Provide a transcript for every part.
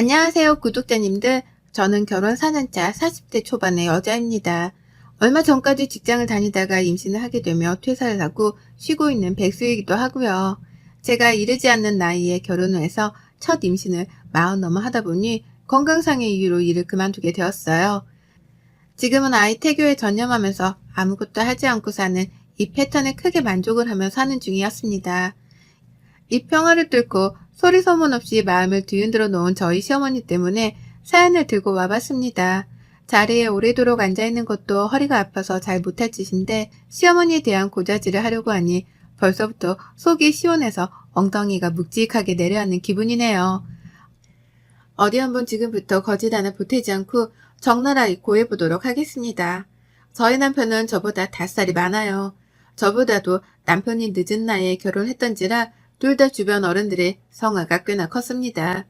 안녕하세요, 구독자님들. 저는 결혼 4년차 40대 초반의 여자입니다. 얼마 전까지 직장을 다니다가 임신을 하게 되며 퇴사를 하고 쉬고 있는 백수이기도 하고요. 제가 이르지 않는 나이에 결혼을 해서 첫 임신을 40 넘어 하다 보니 건강상의 이유로 일을 그만두게 되었어요. 지금은 아이 태교에 전념하면서 아무것도 하지 않고 사는 이 패턴에 크게 만족을 하며 사는 중이었습니다. 이 평화를 뚫고 소리 소문 없이 마음을 뒤흔들어 놓은 저희 시어머니 때문에 사연을 들고 와봤습니다. 자리에 오래도록 앉아있는 것도 허리가 아파서 잘 못할 짓인데 시어머니에 대한 고자질을 하려고 하니 벌써부터 속이 시원해서 엉덩이가 묵직하게 내려앉는 기분이네요. 어디 한번 지금부터 거짓 하나 보태지 않고 적나라하게 고해보도록 하겠습니다. 저희 남편은 저보다 5살이 많아요. 저보다도 남편이 늦은 나이에 결혼했던지라 둘 다 주변 어른들의 성화가 꽤나 컸습니다.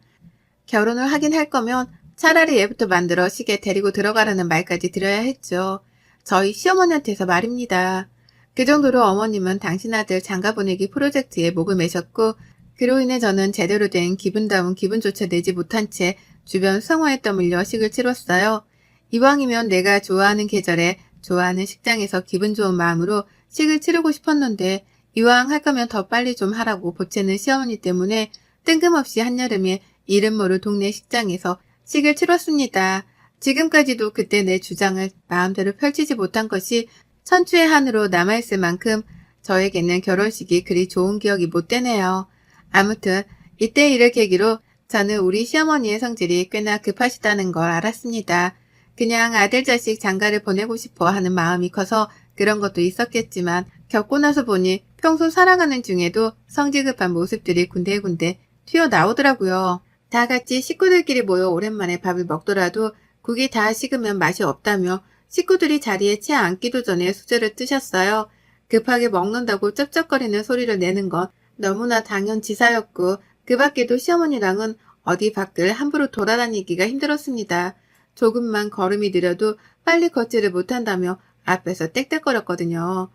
결혼을 하긴 할 거면 차라리 애부터 만들어 시계 데리고 들어가라는 말까지 드려야 했죠. 저희 시어머니한테서 말입니다. 그 정도로 어머님은 당신 아들 장가 보내기 프로젝트에 목을 매셨고 그로 인해 저는 제대로 된 기분다운 기분조차 내지 못한 채 주변 성화에 떠밀려 식을 치렀어요. 이왕이면 내가 좋아하는 계절에 좋아하는 식장에서 기분 좋은 마음으로 식을 치르고 싶었는데 이왕 할 거면 더 빨리 좀 하라고 보채는 시어머니 때문에 뜬금없이 한여름에 이름 모를 동네 식장에서 식을 치렀습니다. 지금까지도 그때 내 주장을 마음대로 펼치지 못한 것이 천추의 한으로 남아있을 만큼 저에게는 결혼식이 그리 좋은 기억이 못 되네요. 아무튼 이때 일을 계기로 저는 우리 시어머니의 성질이 꽤나 급하시다는 걸 알았습니다. 그냥 아들 자식 장가를 보내고 싶어 하는 마음이 커서 그런 것도 있었겠지만 겪고 나서 보니 평소 살아가는 중에도 성질 급한 모습들이 군데군데 튀어나오더라고요. 다 같이 식구들끼리 모여 오랜만에 밥을 먹더라도 국이 다 식으면 맛이 없다며 식구들이 자리에 채 앉기도 전에 수저를 뜨셨어요. 급하게 먹는다고 쩝쩝거리는 소리를 내는 건 너무나 당연지사였고 그 밖에도 시어머니랑은 어디 밖을 함부로 돌아다니기가 힘들었습니다. 조금만 걸음이 느려도 빨리 걷지를 못한다며 앞에서 떽떽거렸거든요.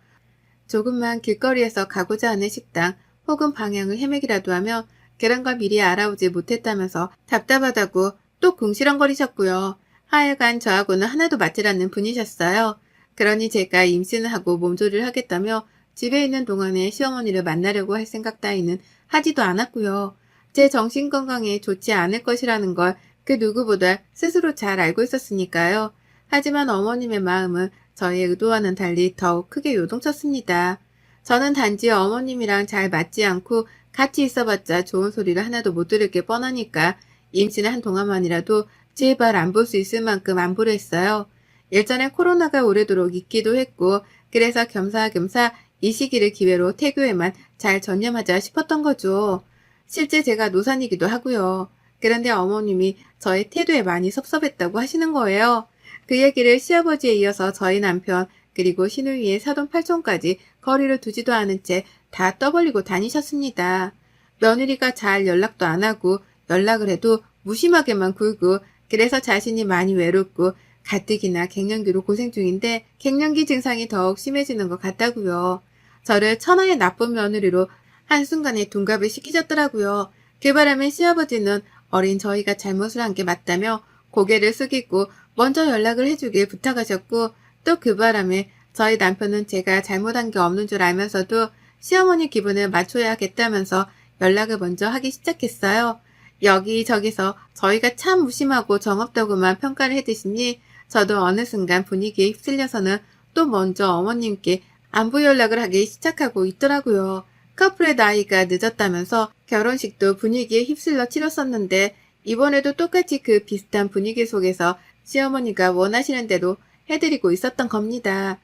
조금만 길거리에서 가고자 하는 식당 혹은 방향을 헤매기라도 하며 그런 걸 미리 알아오지 못했다면서 답답하다고 또 궁시렁거리셨고요. 하여간 저하고는 하나도 맞질 않는 분이셨어요. 그러니 제가 임신을 하고 몸조리를 하겠다며 집에 있는 동안에 시어머니를 만나려고 할 생각 따위는 하지도 않았고요. 제 정신건강에 좋지 않을 것이라는 걸 그 누구보다 스스로 잘 알고 있었으니까요. 하지만 어머님의 마음은 저의 의도와는 달리 더욱 크게 요동쳤습니다. 저는 단지 어머님이랑 잘 맞지 않고 같이 있어봤자 좋은 소리를 하나도 못 들을 게 뻔하니까 임신을 한 동안만이라도 제발 안 볼 수 있을 만큼 안보려 했어요. 일전에 코로나가 오래도록 있기도 했고 그래서 겸사겸사 이 시기를 기회로 태교에만 잘 전념하자 싶었던 거죠. 실제 제가 노산이기도 하고요. 그런데 어머님이 저의 태도에 많이 섭섭했다고 하시는 거예요. 그 얘기를 시아버지에 이어서 저희 남편 그리고 시누이의 사돈 팔촌까지 거리를 두지도 않은 채 다 떠벌리고 다니셨습니다. 며느리가 잘 연락도 안 하고 연락을 해도 무심하게만 굴고 그래서 자신이 많이 외롭고 가뜩이나 갱년기로 고생 중인데 갱년기 증상이 더욱 심해지는 것 같다고요. 저를 천하의 나쁜 며느리로 한순간에 둔갑을 시키셨더라고요. 그 바람에 시아버지는 어린 저희가 잘못을 한 게 맞다며 고개를 숙이고 먼저 연락을 해주길 부탁하셨고 또 그 바람에 저희 남편은 제가 잘못한 게 없는 줄 알면서도 시어머니 기분을 맞춰야겠다면서 연락을 먼저 하기 시작했어요. 여기저기서 저희가 참 무심하고 정없다고만 평가를 해드시니 저도 어느 순간 분위기에 휩쓸려서는 또 먼저 어머님께 안부 연락을 하기 시작하고 있더라고요. 커플의 나이가 늦었다면서 결혼식도 분위기에 휩쓸려 치렀었는데 이번에도 똑같이 그 비슷한 분위기 속에서 시어머니가 원하시는 대로 해드리고 있었던 겁니다.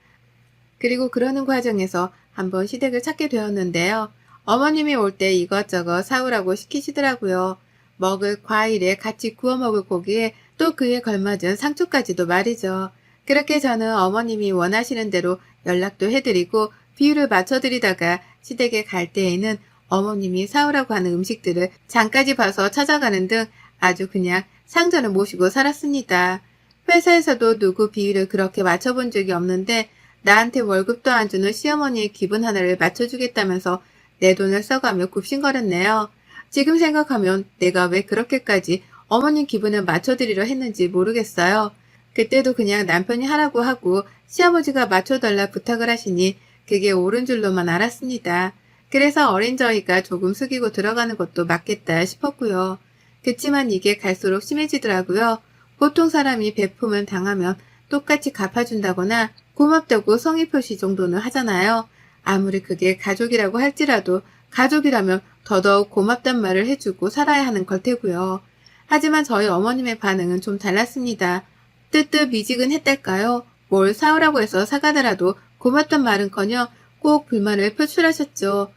그리고 그러는 과정에서 한번 시댁을 찾게 되었는데요. 어머님이 올 때 이것저것 사오라고 시키시더라고요. 먹을 과일에 같이 구워 먹을 고기에 또 그에 걸맞은 상추까지도 말이죠. 그렇게 저는 어머님이 원하시는 대로 연락도 해드리고 비율을 맞춰드리다가 시댁에 갈 때에는 어머님이 사오라고 하는 음식들을 장까지 봐서 찾아가는 등 아주 그냥 상전을 모시고 살았습니다. 회사에서도 누구 비위를 그렇게 맞춰본 적이 없는데 나한테 월급도 안 주는 시어머니의 기분 하나를 맞춰주겠다면서 내 돈을 써가며 굽신거렸네요. 지금 생각하면 내가 왜 그렇게까지 어머님 기분을 맞춰드리려 했는지 모르겠어요. 그때도 그냥 남편이 하라고 하고 시아버지가 맞춰달라 부탁을 하시니 그게 옳은 줄로만 알았습니다. 그래서 어린 저희가 조금 숙이고 들어가는 것도 맞겠다 싶었고요. 그치만 이게 갈수록 심해지더라고요. 보통 사람이 베품을 당하면 똑같이 갚아준다거나 고맙다고 성의 표시 정도는 하잖아요. 아무리 그게 가족이라고 할지라도 가족이라면 더더욱 고맙단 말을 해주고 살아야 하는 걸 테고요. 하지만 저희 어머님의 반응은 좀 달랐습니다. 뜨뜻미지근했달까요? 뭘 사오라고 해서 사가더라도 고맙단 말은커녕 꼭 불만을 표출하셨죠.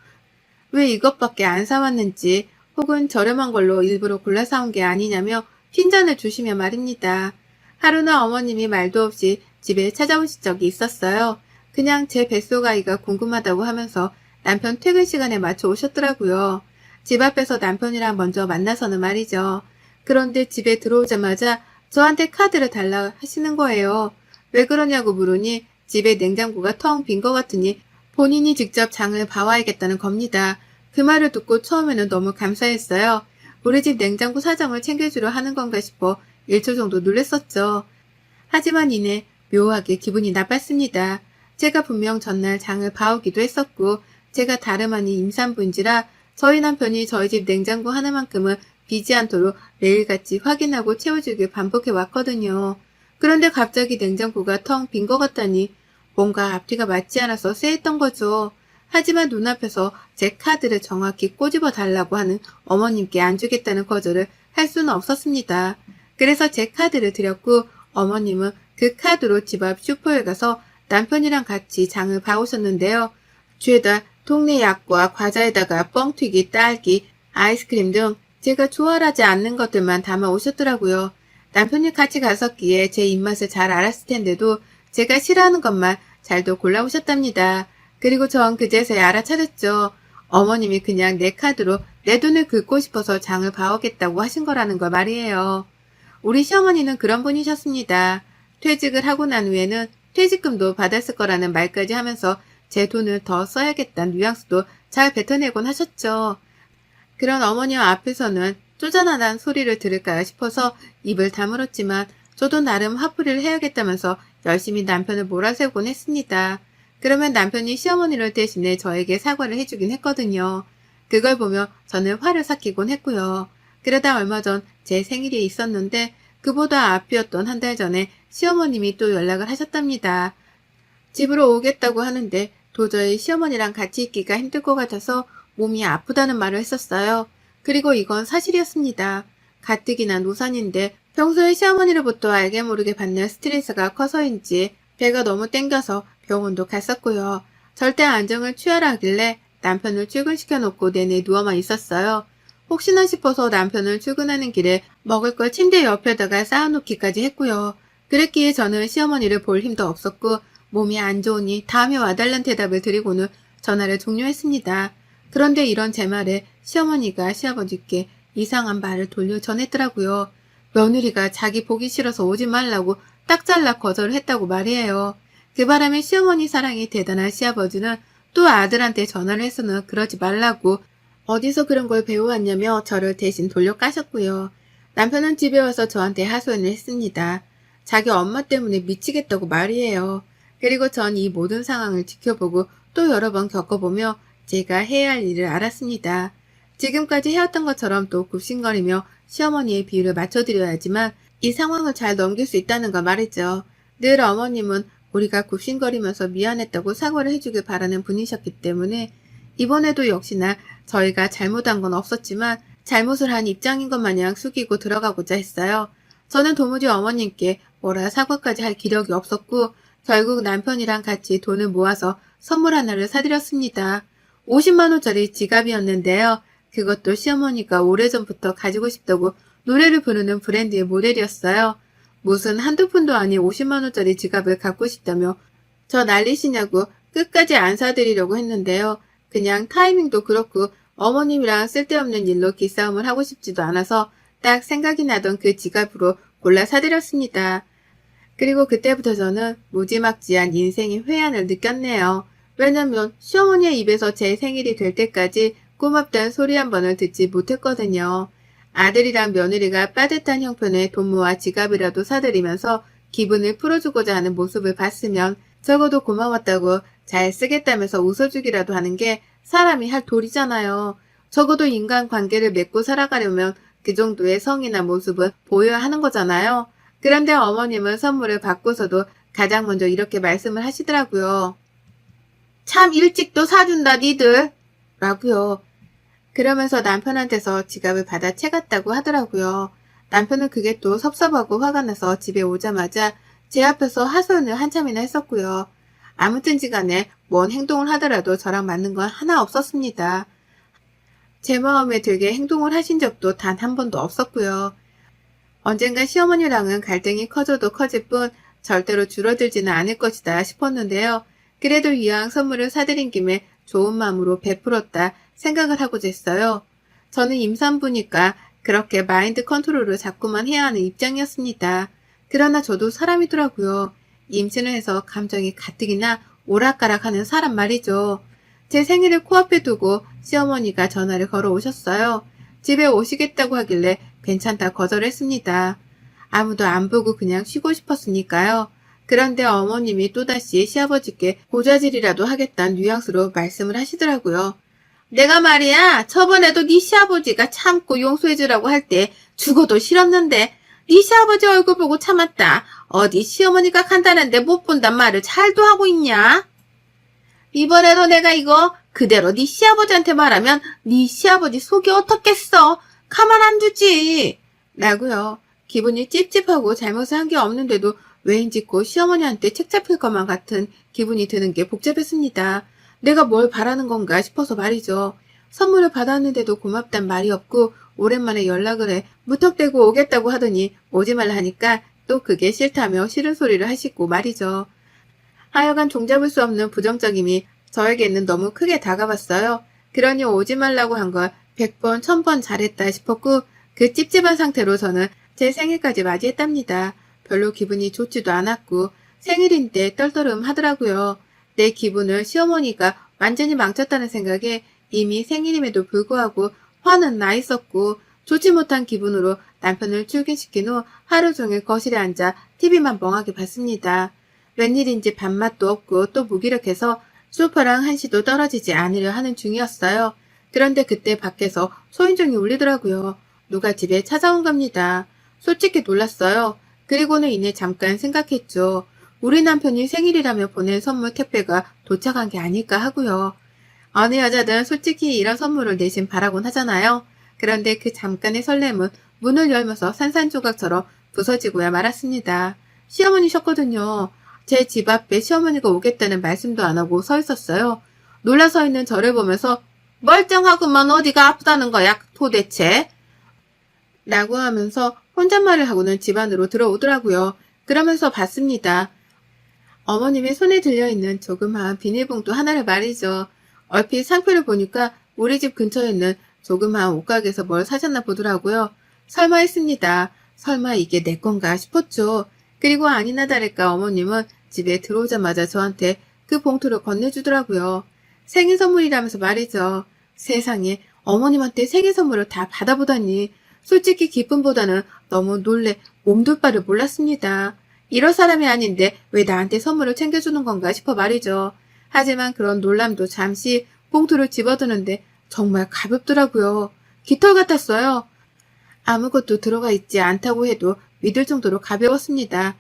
왜 이것밖에 안 사왔는지 혹은 저렴한 걸로 일부러 골라 사온 게 아니냐며 핀잔을 주시며 말입니다. 하루는 어머님이 말도 없이 집에 찾아오신 적이 있었어요. 그냥 제 뱃속아이가 궁금하다고 하면서 남편 퇴근 시간에 맞춰 오셨더라고요. 집 앞에서 남편이랑 먼저 만나서는 말이죠. 그런데 집에 들어오자마자 저한테 카드를 달라 하시는 거예요. 왜 그러냐고 물으니 집에 냉장고가 텅 빈 것 같으니 본인이 직접 장을 봐와야겠다는 겁니다. 그 말을 듣고 처음에는 너무 감사했어요. 우리 집 냉장고 사정을 챙겨주려 하는 건가 싶어 1초 정도 놀랬었죠. 하지만 이내 묘하게 기분이 나빴습니다. 제가 분명 전날 장을 봐오기도 했었고 제가 다름 아닌 임산부인지라 저희 남편이 저희 집 냉장고 하나만큼은 비지 않도록 매일같이 확인하고 채워주길 반복해 왔거든요. 그런데 갑자기 냉장고가 텅 빈 것 같다니 뭔가 앞뒤가 맞지 않아서 쎄했던 거죠. 하지만 눈앞에서 제 카드를 정확히 꼬집어 달라고 하는 어머님께 안 주겠다는 거절을 할 수는 없었습니다. 그래서 제 카드를 드렸고 어머님은 그 카드로 집 앞 슈퍼에 가서 남편이랑 같이 장을 봐오셨는데요. 죄다 동네 약과 과자에다가 뻥튀기, 딸기, 아이스크림 등 제가 좋아하지 않는 것들만 담아 오셨더라고요. 남편이 같이 갔었기에 제 입맛을 잘 알았을 텐데도 제가 싫어하는 것만 잘도 골라오셨답니다. 그리고 전 그제서야 알아차렸죠. 어머님이 그냥 내 카드로 내 돈을 긁고 싶어서 장을 봐오겠다고 하신 거라는 거 말이에요. 우리 시어머니는 그런 분이셨습니다. 퇴직을 하고 난 후에는 퇴직금도 받았을 거라는 말까지 하면서 제 돈을 더 써야겠다는 뉘앙스도 잘 뱉어내곤 하셨죠. 그런 어머님 앞에서는 쪼잔하다는 소리를 들을까 싶어서 입을 다물었지만 저도 나름 화풀이를 해야겠다면서 열심히 남편을 몰아세우곤 했습니다. 그러면 남편이 시어머니를 대신해 저에게 사과를 해주긴 했거든요. 그걸 보며 저는 화를 삭히곤 했고요. 그러다 얼마 전 제 생일이 있었는데 그보다 앞이었던 한 달 전에 시어머님이 또 연락을 하셨답니다. 집으로 오겠다고 하는데 도저히 시어머니랑 같이 있기가 힘들 것 같아서 몸이 아프다는 말을 했었어요. 그리고 이건 사실이었습니다. 가뜩이나 노산인데 평소에 시어머니로부터 알게 모르게 받는 스트레스가 커서인지 배가 너무 땡겨서 병원도 갔었고요. 절대 안정을 취하라 하길래 남편을 출근시켜놓고 내내 누워만 있었어요. 혹시나 싶어서 남편을 출근하는 길에 먹을 걸 침대 옆에다가 쌓아놓기까지 했고요. 그랬기에 저는 시어머니를 볼 힘도 없었고 몸이 안 좋으니 다음에 와달란 대답을 드리고는 전화를 종료했습니다. 그런데 이런 제 말에 시어머니가 시아버지께 이상한 말을 돌려 전했더라고요. 며느리가 자기 보기 싫어서 오지 말라고 딱 잘라 거절을 했다고 말이에요. 그 바람에 시어머니 사랑이 대단한 시아버지는 또 아들한테 전화를 해서는 그러지 말라고 어디서 그런 걸 배워왔냐며 저를 대신 돌려 까셨고요. 남편은 집에 와서 저한테 하소연을 했습니다. 자기 엄마 때문에 미치겠다고 말이에요. 그리고 전 이 모든 상황을 지켜보고 또 여러 번 겪어보며 제가 해야 할 일을 알았습니다. 지금까지 해왔던 것처럼 또 굽신거리며 시어머니의 비율을 맞춰드려야지만 이 상황을 잘 넘길 수 있다는 거 말이죠. 늘 어머님은 우리가 굽신거리면서 미안했다고 사과를 해주길 바라는 분이셨기 때문에 이번에도 역시나 저희가 잘못한 건 없었지만 잘못을 한 입장인 것 마냥 숙이고 들어가고자 했어요. 저는 도무지 어머님께 뭐라 사과까지 할 기력이 없었고 결국 남편이랑 같이 돈을 모아서 선물 하나를 사드렸습니다. 50만 원짜리 지갑이었는데요. 그것도 시어머니가 오래전부터 가지고 싶다고 노래를 부르는 브랜드의 모델이었어요. 무슨 한두 푼도 아닌 50만 원짜리 지갑을 갖고 싶다며 저 난리시냐고 끝까지 안 사드리려고 했는데요. 그냥 타이밍도 그렇고 어머님이랑 쓸데없는 일로 기싸움을 하고 싶지도 않아서 딱 생각이 나던 그 지갑으로 골라 사드렸습니다. 그리고 그때부터 저는 무지막지한 인생의 회한을 느꼈네요. 왜냐면 시어머니의 입에서 제 생일이 될 때까지 고맙다는 소리 한 번을 듣지 못했거든요. 아들이랑 며느리가 빠듯한 형편에 돈 모아 지갑이라도 사들이면서 기분을 풀어주고자 하는 모습을 봤으면 적어도 고마웠다고 잘 쓰겠다면서 웃어주기라도 하는 게 사람이 할 도리잖아요. 적어도 인간관계를 맺고 살아가려면 그 정도의 성의나 모습은 보여야 하는 거잖아요. 그런데 어머님은 선물을 받고서도 가장 먼저 이렇게 말씀을 하시더라고요. 참 일찍도 사준다 니들 라고요. 그러면서 남편한테서 지갑을 받아 채갔다고 하더라고요. 남편은 그게 또 섭섭하고 화가 나서 집에 오자마자 제 앞에서 하소연을 한참이나 했었고요. 아무튼지간에 뭔 행동을 하더라도 저랑 맞는 건 하나 없었습니다. 제 마음에 들게 행동을 하신 적도 단 한 번도 없었고요. 언젠가 시어머니랑은 갈등이 커져도 커질 뿐 절대로 줄어들지는 않을 것이다 싶었는데요. 그래도 이왕 선물을 사드린 김에 좋은 마음으로 베풀었다 생각을 하고자 했어요. 저는 임산부니까 그렇게 마인드 컨트롤을 자꾸만 해야 하는 입장이었습니다. 그러나 저도 사람이더라고요. 임신을 해서 감정이 가뜩이나 오락가락하는 사람 말이죠. 제 생일을 코앞에 두고 시어머니가 전화를 걸어 오셨어요. 집에 오시겠다고 하길래 괜찮다 거절했습니다. 아무도 안 보고 그냥 쉬고 싶었으니까요. 그런데 어머님이 또다시 시아버지께 고자질이라도 하겠다는 뉘앙스로 말씀을 하시더라고요. 내가 말이야 저번에도 네 시아버지가 참고 용서해주라고 할 때 죽어도 싫었는데 네 시아버지 얼굴 보고 참았다. 어디 시어머니가 간다는데 못 본단 말을 잘도 하고 있냐? 이번에도 내가 이거 그대로 네 시아버지한테 말하면 네 시아버지 속이 어떻겠어. 가만 안 두지. 라고요. 기분이 찝찝하고 잘못을 한 게 없는데도 왜인지 곧 시어머니한테 책 잡힐 것만 같은 기분이 드는 게 복잡했습니다. 내가 뭘 바라는 건가 싶어서 말이죠. 선물을 받았는데도 고맙단 말이 없고 오랜만에 연락을 해 무턱대고 오겠다고 하더니 오지 말라 하니까 또 그게 싫다며 싫은 소리를 하시고 말이죠. 하여간 종잡을 수 없는 부정적임이 저에게는 너무 크게 다가왔어요. 그러니 오지 말라고 한 걸 100번, 1000번 잘했다 싶었고 그 찝찝한 상태로 저는 제 생일까지 맞이했답니다. 별로 기분이 좋지도 않았고 생일인데 떨떠름 하더라고요. 내 기분을 시어머니가 완전히 망쳤다는 생각에 이미 생일임에도 불구하고 화는 나 있었고 좋지 못한 기분으로 남편을 출근시킨 후 하루 종일 거실에 앉아 TV만 멍하게 봤습니다. 웬일인지 밥맛도 없고 또 무기력해서 소파랑 한시도 떨어지지 않으려 하는 중이었어요. 그런데 그때 밖에서 소인종이 울리더라고요. 누가 집에 찾아온 겁니다. 솔직히 놀랐어요. 그리고는 이내 잠깐 생각했죠. 우리 남편이 생일이라며 보낸 선물 택배가 도착한 게 아닐까 하고요. 어느 여자든 솔직히 이런 선물을 내심 바라곤 하잖아요. 그런데 그 잠깐의 설렘은 문을 열면서 산산조각처럼 부서지고야 말았습니다. 시어머니셨거든요. 제 집 앞에 시어머니가 오겠다는 말씀도 안 하고 서 있었어요. 놀라 서 있는 저를 보면서 멀쩡하구만 어디가 아프다는 거야 도대체? 라고 하면서 혼잣말을 하고는 집 안으로 들어오더라고요. 그러면서 봤습니다. 어머님의 손에 들려있는 조그마한 비닐봉투 하나를 말이죠. 얼핏 상표를 보니까 우리 집 근처에 있는 조그마한 옷가게에서 뭘 사셨나 보더라고요. 설마 했습니다. 설마 이게 내 건가 싶었죠. 그리고 아니나 다를까 어머님은 집에 들어오자마자 저한테 그 봉투를 건네주더라고요. 생일 선물이라면서 말이죠. 세상에 어머님한테 생일 선물을 다 받아보다니 솔직히 기쁨보다는 너무 놀래 몸둘 바를 몰랐습니다. 이럴 사람이 아닌데 왜 나한테 선물을 챙겨주는 건가 싶어 말이죠. 하지만 그런 놀람도 잠시 봉투를 집어드는데 정말 가볍더라고요. 깃털 같았어요. 아무것도 들어가 있지 않다고 해도 믿을 정도로 가벼웠습니다.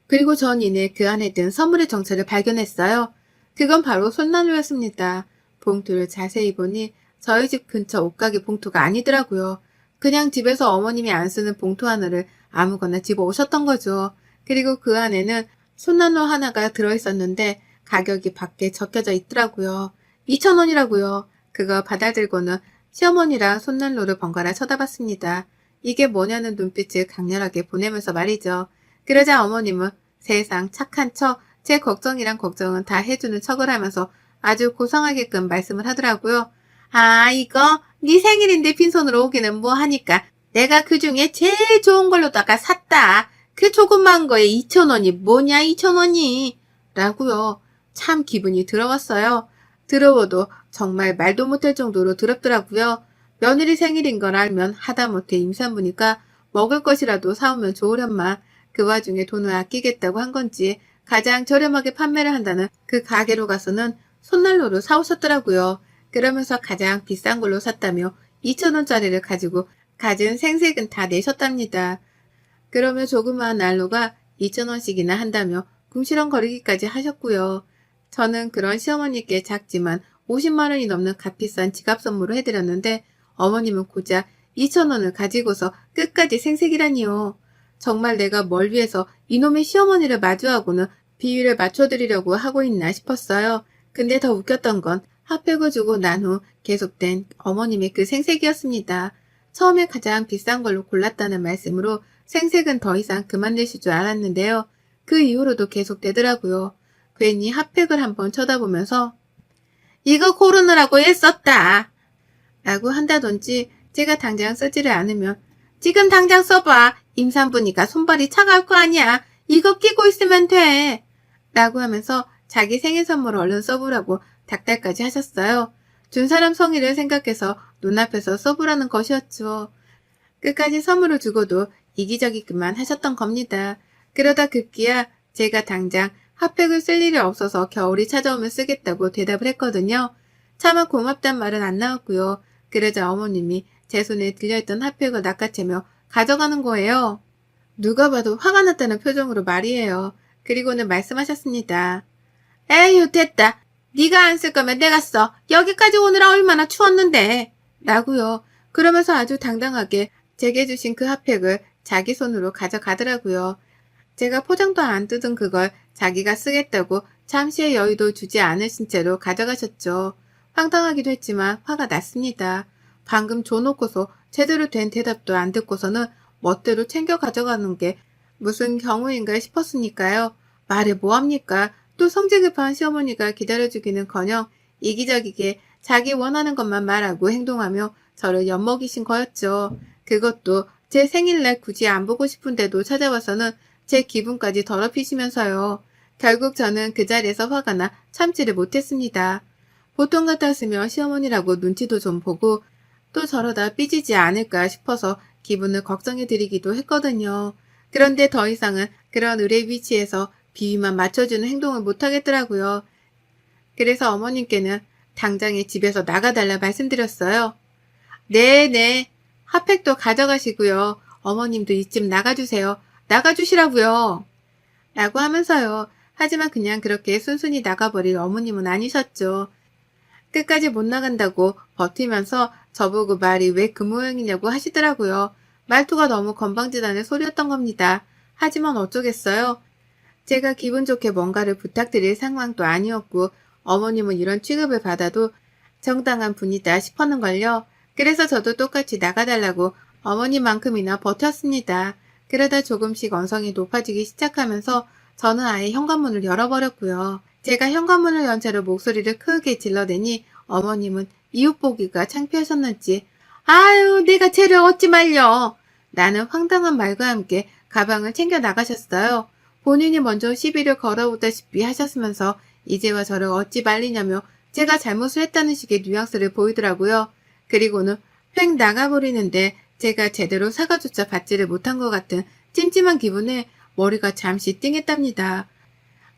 그리고 전 이내 그 안에 든 선물의 정체를 발견했어요. 그건 바로 손난로였습니다. 봉투를 자세히 보니 저희 집 근처 옷가게 봉투가 아니더라고요. 그냥 집에서 어머님이 안 쓰는 봉투 하나를 아무거나 집어 오셨던 거죠. 그리고 그 안에는 손난로 하나가 들어있었는데 가격이 밖에 적혀져 있더라고요. 2,000원이라고요. 그거 받아들고는 시어머니랑 손난로를 번갈아 쳐다봤습니다. 이게 뭐냐는 눈빛을 강렬하게 보내면서 말이죠. 그러자 어머님은 세상 착한 척 제 걱정이란 걱정은 다 해주는 척을 하면서 아주 고상하게끔 말씀을 하더라고요. 아 이거 네 생일인데 빈손으로 오기는 뭐 하니까 내가 그중에 제일 좋은 걸로다가 샀다. 그 조그만 거에 2,000원이 뭐냐 2,000원이 라고요. 참 기분이 더러웠어요. 더러워도 정말 말도 못할 정도로 더럽더라고요. 며느리 생일인 걸 알면 하다못해 임산부니까 먹을 것이라도 사오면 좋으련만 그 와중에 돈을 아끼겠다고 한 건지 가장 저렴하게 판매를 한다는 그 가게로 가서는 손난로로 사오셨더라고요. 그러면서 가장 비싼 걸로 샀다며 2,000원짜리를 가지고 갖은 생색은 다 내셨답니다. 그러며 조그마한 난로가 2,000원씩이나 한다며 궁시렁거리기까지 하셨고요. 저는 그런 시어머니께 작지만 50만 원이 넘는 값비싼 지갑 선물을 해드렸는데 어머님은 고작 2,000원을 가지고서 끝까지 생색이라니요. 정말 내가 뭘 위해서 이놈의 시어머니를 마주하고는 비위를 맞춰드리려고 하고 있나 싶었어요. 근데 더 웃겼던 건 핫팩을 주고 난 후 계속된 어머님의 그 생색이었습니다. 처음에 가장 비싼 걸로 골랐다는 말씀으로 생색은 더 이상 그만 내실 줄 알았는데요. 그 이후로도 계속되더라고요. 괜히 핫팩을 한번 쳐다보면서 이거 고르느라고 애썼다 라고 한다든지 제가 당장 쓰지를 않으면 지금 당장 써봐. 임산부니까 손발이 차가울 거 아니야. 이거 끼고 있으면 돼. 라고 하면서 자기 생일 선물을 얼른 써보라고 닥달까지 하셨어요. 준 사람 성의를 생각해서 눈앞에서 써보라는 것이었죠. 끝까지 선물을 주고도 이기적이기만 하셨던 겁니다. 그러다 급기야 제가 당장 핫팩을 쓸 일이 없어서 겨울이 찾아오면 쓰겠다고 대답을 했거든요. 차마 고맙단 말은 안 나왔고요. 그러자 어머님이 제 손에 들려있던 핫팩을 낚아채며 가져가는 거예요. 누가 봐도 화가 났다는 표정으로 말이에요. 그리고는 말씀하셨습니다. 에휴 됐다. 네가 안 쓸 거면 내가 써. 여기까지 오느라 얼마나 추웠는데. 라고요. 그러면서 아주 당당하게 제게 주신 그 핫팩을 자기 손으로 가져가더라고요. 제가 포장도 안 뜯은 그걸 자기가 쓰겠다고 잠시의 여유도 주지 않으신 채로 가져가셨죠. 황당하기도 했지만 화가 났습니다. 방금 줘놓고서 제대로 된 대답도 안 듣고서는 멋대로 챙겨 가져가는 게 무슨 경우인가 싶었으니까요. 말해 뭐합니까? 또 성질 급한 시어머니가 기다려주기는커녕 이기적이게 자기 원하는 것만 말하고 행동하며 저를 엿먹이신 거였죠. 그것도 제 생일날 굳이 안 보고 싶은데도 찾아와서는 제 기분까지 더럽히시면서요. 결국 저는 그 자리에서 화가 나 참지를 못했습니다. 보통 같았으면 시어머니라고 눈치도 좀 보고 또 저러다 삐지지 않을까 싶어서 기분을 걱정해드리기도 했거든요. 그런데 더 이상은 그런 의뢰 위치에서 비위만 맞춰주는 행동을 못하겠더라고요. 그래서 어머님께는 당장에 집에서 나가달라 말씀드렸어요. 네네. 핫팩도 가져가시고요. 어머님도 이집 나가주세요. 나가주시라고요. 라고 하면서요. 하지만 그냥 그렇게 순순히 나가버릴 어머님은 아니셨죠. 끝까지 못 나간다고 버티면서 저보고 말이 왜 그 모양이냐고 하시더라고요. 말투가 너무 건방지다는 소리였던 겁니다. 하지만 어쩌겠어요. 제가 기분 좋게 뭔가를 부탁드릴 상황도 아니었고 어머님은 이런 취급을 받아도 정당한 분이다 싶었는걸요. 그래서 저도 똑같이 나가달라고 어머님만큼이나 버텼습니다. 그러다 조금씩 언성이 높아지기 시작하면서 저는 아예 현관문을 열어버렸고요. 제가 현관문을 연 채로 목소리를 크게 질러대니 어머님은 이웃 보기가 창피하셨는지 아유 내가 쟤를 어찌 말려. 나는 황당한 말과 함께 가방을 챙겨 나가셨어요. 본인이 먼저 시비를 걸어오다시피 하셨으면서 이제와 저를 어찌 말리냐며 제가 잘못을 했다는 식의 뉘앙스를 보이더라고요. 그리고는 휙 나가버리는데 제가 제대로 사과조차 받지를 못한 것 같은 찜찜한 기분에 머리가 잠시 띵했답니다.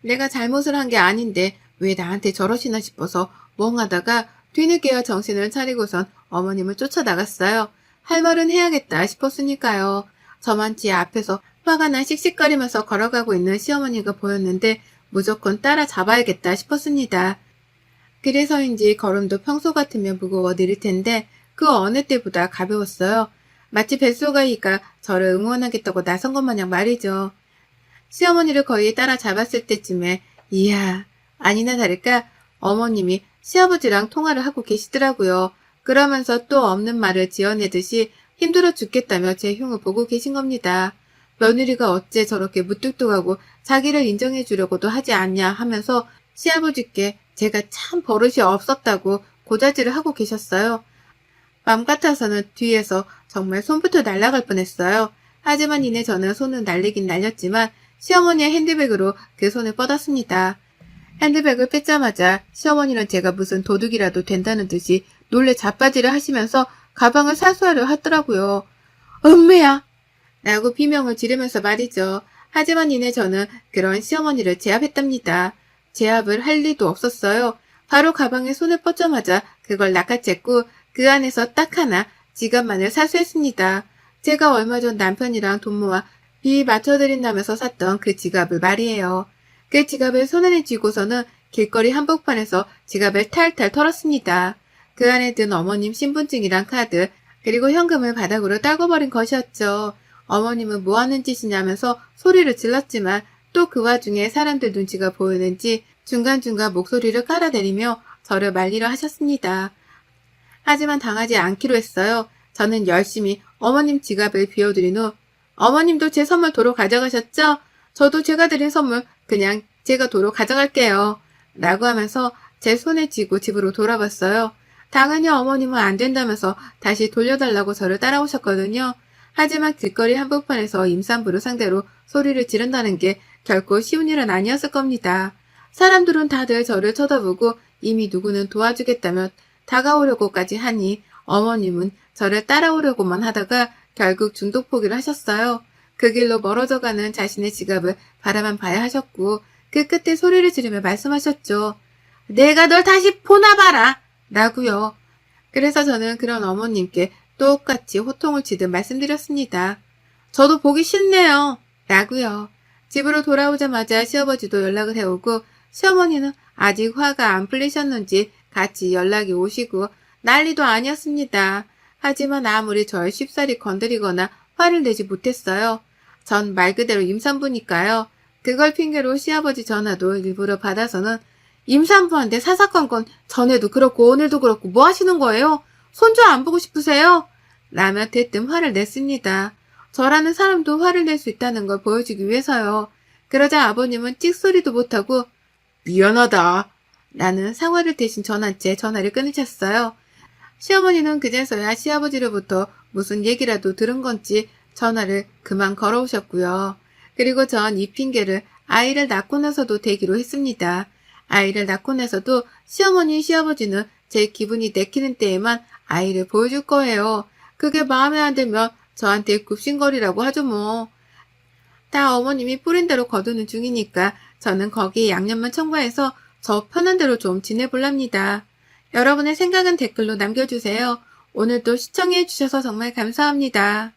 내가 잘못을 한 게 아닌데 왜 나한테 저러시나 싶어서 멍하다가 뒤늦게야 정신을 차리고선 어머님을 쫓아나갔어요. 할 말은 해야겠다 싶었으니까요. 저만치 앞에서 화가 나 씩씩거리면서 걸어가고 있는 시어머니가 보였는데 무조건 따라잡아야겠다 싶었습니다. 그래서인지 걸음도 평소 같으면 무거워 느릴 텐데 그 어느 때보다 가벼웠어요. 마치 뱃속아이가 저를 응원하겠다고 나선 것 마냥 말이죠. 시어머니를 거의 따라잡았을 때쯤에 이야 아니나 다를까 어머님이 시아버지랑 통화를 하고 계시더라고요. 그러면서 또 없는 말을 지어내듯이 힘들어 죽겠다며 제 흉을 보고 계신 겁니다. 며느리가 어째 저렇게 무뚝뚝하고 자기를 인정해 주려고도 하지 않냐 하면서 시아버지께 제가 참 버릇이 없었다고 고자질을 하고 계셨어요. 맘 같아서는 뒤에서 정말 손부터 날아갈 뻔했어요. 하지만 이내 저는 손은 날리긴 날렸지만 시어머니의 핸드백으로 그 손을 뻗었습니다. 핸드백을 뺏자마자 시어머니는 제가 무슨 도둑이라도 된다는 듯이 놀래 자빠지를 하시면서 가방을 사수하려 하더라고요. 은매야! 라고 비명을 지르면서 말이죠. 하지만 이내 저는 그런 시어머니를 제압했답니다. 제압을 할 리도 없었어요. 바로 가방에 손을 뻗자마자 그걸 낚아챘고 그 안에서 딱 하나 지갑만을 사수했습니다. 제가 얼마 전 남편이랑 돈 모아 비 맞춰드린다면서 샀던 그 지갑을 말이에요. 그 지갑을 손안에 쥐고서는 길거리 한복판에서 지갑을 탈탈 털었습니다. 그 안에 든 어머님 신분증이랑 카드, 그리고 현금을 바닥으로 떨궈버린 것이었죠. 어머님은 뭐 하는 짓이냐면서 소리를 질렀지만 또 그 와중에 사람들 눈치가 보이는지 중간중간 목소리를 깔아대리며 저를 말리려 하셨습니다. 하지만 당하지 않기로 했어요. 저는 열심히 어머님 지갑을 비워드린 후 어머님도 제 선물 도로 가져가셨죠? 저도 제가 드린 선물 그냥 제가 도로 가져갈게요. 라고 하면서 제 손에 쥐고 집으로 돌아갔어요. 당연히 어머님은 안 된다면서 다시 돌려달라고 저를 따라오셨거든요. 하지만 길거리 한복판에서 임산부를 상대로 소리를 지른다는 게 결코 쉬운 일은 아니었을 겁니다. 사람들은 다들 저를 쳐다보고 이미 누구는 도와주겠다며 다가오려고까지 하니 어머님은 저를 따라오려고만 하다가 결국 중독 포기를 하셨어요. 그 길로 멀어져가는 자신의 지갑을 바라만 봐야 하셨고 그 끝에 소리를 지르며 말씀하셨죠. 내가 널 다시 보나봐라! 라고요. 그래서 저는 그런 어머님께 똑같이 호통을 치듯 말씀드렸습니다. 저도 보기 싫네요. 라고요. 집으로 돌아오자마자 시아버지도 연락을 해오고 시어머니는 아직 화가 안 풀리셨는지 같이 연락이 오시고 난리도 아니었습니다. 하지만 아무리 절 쉽사리 건드리거나 화를 내지 못했어요. 전 말 그대로 임산부니까요. 그걸 핑계로 시아버지 전화도 일부러 받아서는 임산부한테 사사건건 전에도 그렇고 오늘도 그렇고 뭐 하시는 거예요? 손주 안 보고 싶으세요? 라며 대뜸 화를 냈습니다. 저라는 사람도 화를 낼 수 있다는 걸 보여주기 위해서요. 그러자 아버님은 찍소리도 못하고 미안하다 라는 사과를 대신 전한 채 전화를 끊으셨어요. 시어머니는 그제서야 시아버지로부터 무슨 얘기라도 들은 건지 전화를 그만 걸어오셨고요. 그리고 전 이 핑계를 아이를 낳고 나서도 대기로 했습니다. 아이를 낳고 나서도 시어머니, 시아버지는 제 기분이 내키는 때에만 아이를 보여줄 거예요. 그게 마음에 안 들면 저한테 굽신거리라고 하죠 뭐. 다 어머님이 뿌린 대로 거두는 중이니까 저는 거기에 양념만 첨가해서 저 편한 대로 좀 지내볼랍니다. 여러분의 생각은 댓글로 남겨주세요. 오늘도 시청해주셔서 정말 감사합니다.